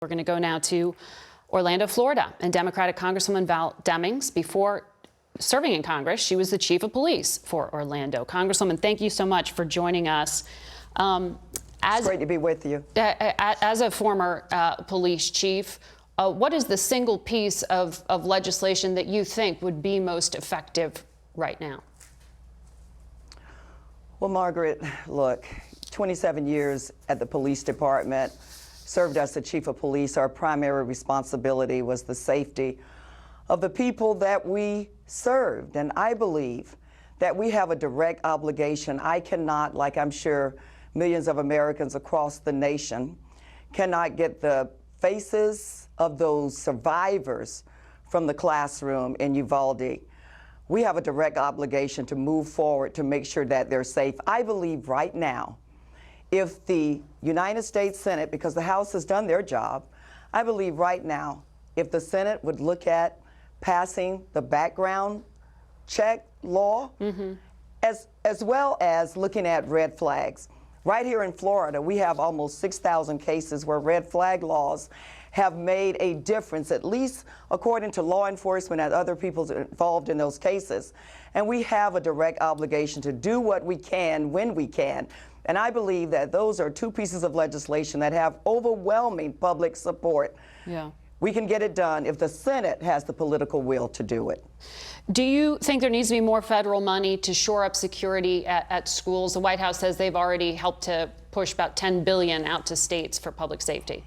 We're going to go now to Orlando, Florida, and Democratic Congresswoman Val Demings. Before serving in Congress, she was the chief of police for Orlando. Congresswoman, thank you so much for joining us. It's great to be with you. As a former police chief, what is the single piece of legislation that you think would be most effective right now? Well, Margaret, look, 27 years at the police department, served as the chief of police. Our primary responsibility was the safety of the people that we served. And I believe that we have a direct obligation. I cannot, like I'm sure millions of Americans across the nation, cannot get the faces of those survivors from the classroom in Uvalde. We have a direct obligation to move forward to make sure that they're safe. I believe right now, if the United States Senate, because the House has done their job, I believe right now, if the Senate would look at passing the background check law, as well as looking at red flags. Right here in Florida, we have almost 6,000 cases where red flag laws have made a difference, at least according to law enforcement and other people involved in those cases. And we have a direct obligation to do what we can when we can. And I believe that those are two pieces of legislation that have overwhelming public support. Yeah. We can get it done if the Senate has the political will to do it. Do you think there needs to be more federal money to shore up security at schools? The White House says they've already helped to push about $10 billion out to states for public safety.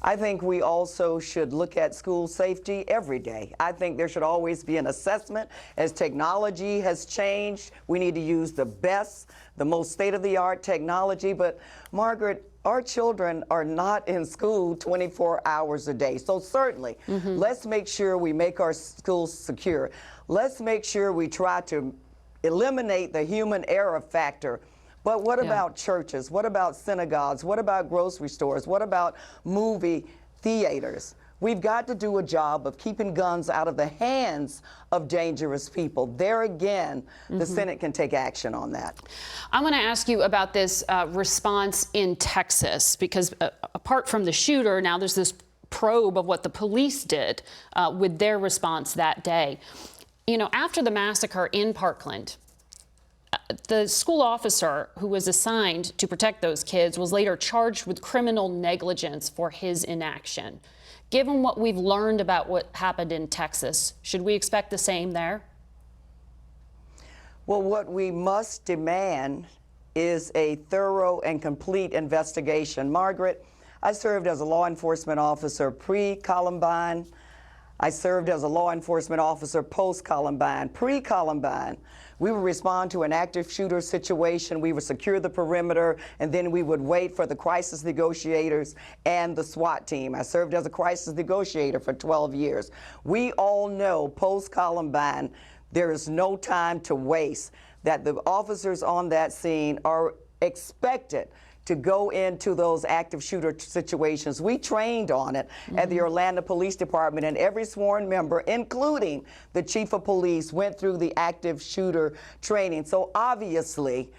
I think we also should look at school safety every day. I think there should always be an assessment. As technology has changed, we need to use the best, the most state-of-the-art technology. But Margaret, our children are not in school 24 hours a day. So certainly, let's make sure we make our schools secure. Let's make sure we try to eliminate the human error factor. But what about churches? What about synagogues? What about grocery stores? What about movie theaters? We've got to do a job of keeping guns out of the hands of dangerous people. There again, the Senate can take action on that. I'm going to ask you about this response in Texas, because apart from the shooter, now there's this probe of what the police did with their response that day. You know, after the massacre in Parkland, the school officer who was assigned to protect those kids was later charged with criminal negligence for his inaction. Given what we've learned about what happened in Texas, should we expect the same there? Well, what we must demand is a thorough and complete investigation. Margaret, I served as a law enforcement officer pre-Columbine. I served as a law enforcement officer post-Columbine. Pre-Columbine, we would respond to an active shooter situation. We would secure the perimeter, and then we would wait for the crisis negotiators and the SWAT team. I served as a crisis negotiator for 12 years. We all know post-Columbine, there is no time to waste, that the officers on that scene are expected to go into those active shooter situations. We trained on it at the Orlando Police Department, and every sworn member, including the chief of police, went through the active shooter training. So obviously,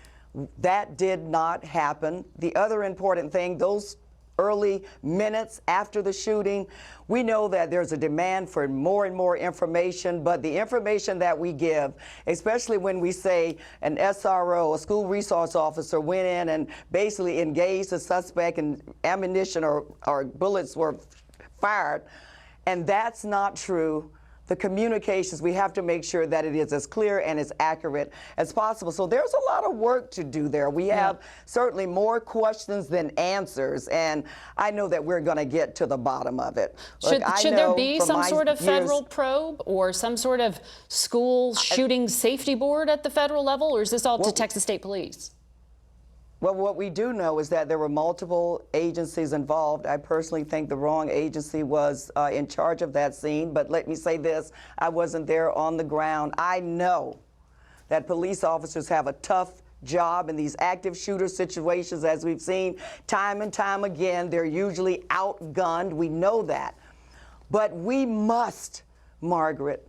that did not happen. The other important thing, those early minutes after the shooting, we know that there's a demand for more and more information, but the information that we give, especially when we say an SRO, a school resource officer, went in and basically engaged the suspect and ammunition or bullets were fired, and that's not true. The communications, we have to make sure that it is as clear and as accurate as possible. So there's a lot of work to do there. We have certainly more questions than answers, and I know that we're going to get to the bottom of it. Should there be some sort of federal probe or some sort of school shooting safety board at the federal level, or is this all to Texas State Police? Well, what we do know is that there were multiple agencies involved. I personally think the wrong agency was in charge of that scene, but let me say this, I wasn't there on the ground. I know that police officers have a tough job in these active shooter situations, as we've seen time and time again. They're usually outgunned, we know that. But we must, Margaret,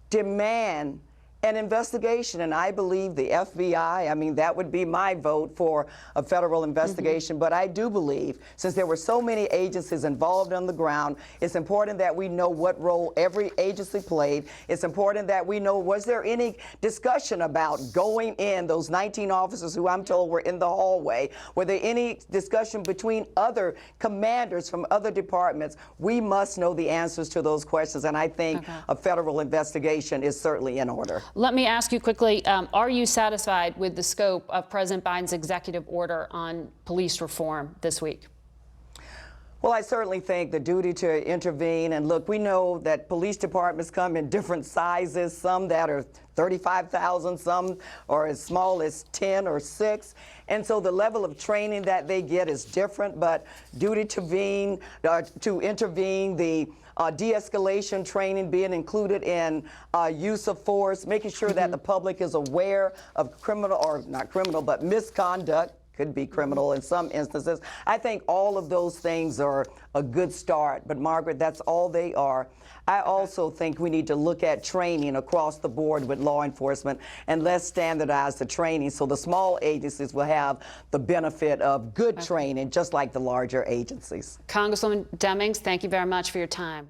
demand an investigation. And I believe the FBI, I mean, that would be my vote for a federal investigation. But I do believe, since there were so many agencies involved on the ground, it's important that we know what role every agency played. It's important that we know, was there any discussion about going in, those 19 officers who I'm told were in the hallway? Were there any discussion between other commanders from other departments? We must know the answers to those questions, and I think a federal investigation is certainly in order. Let me ask you quickly, are you satisfied with the scope of President Biden's executive order on police reform this week? Well, I certainly think the duty to intervene, and look, we know that police departments come in different sizes, some that are 35,000, some are as small as 10 or 6. And so the level of training that they get is different, but duty to intervene, the de-escalation training being included in use of force, making sure that the public is aware of criminal, or not criminal, but misconduct, could be criminal in some instances. I think all of those things are a good start, but Margaret, that's all they are. I also think we need to look at training across the board with law enforcement, and let's standardize the training so the small agencies will have the benefit of good training, just like the larger agencies. Congresswoman Demings, thank you very much for your time.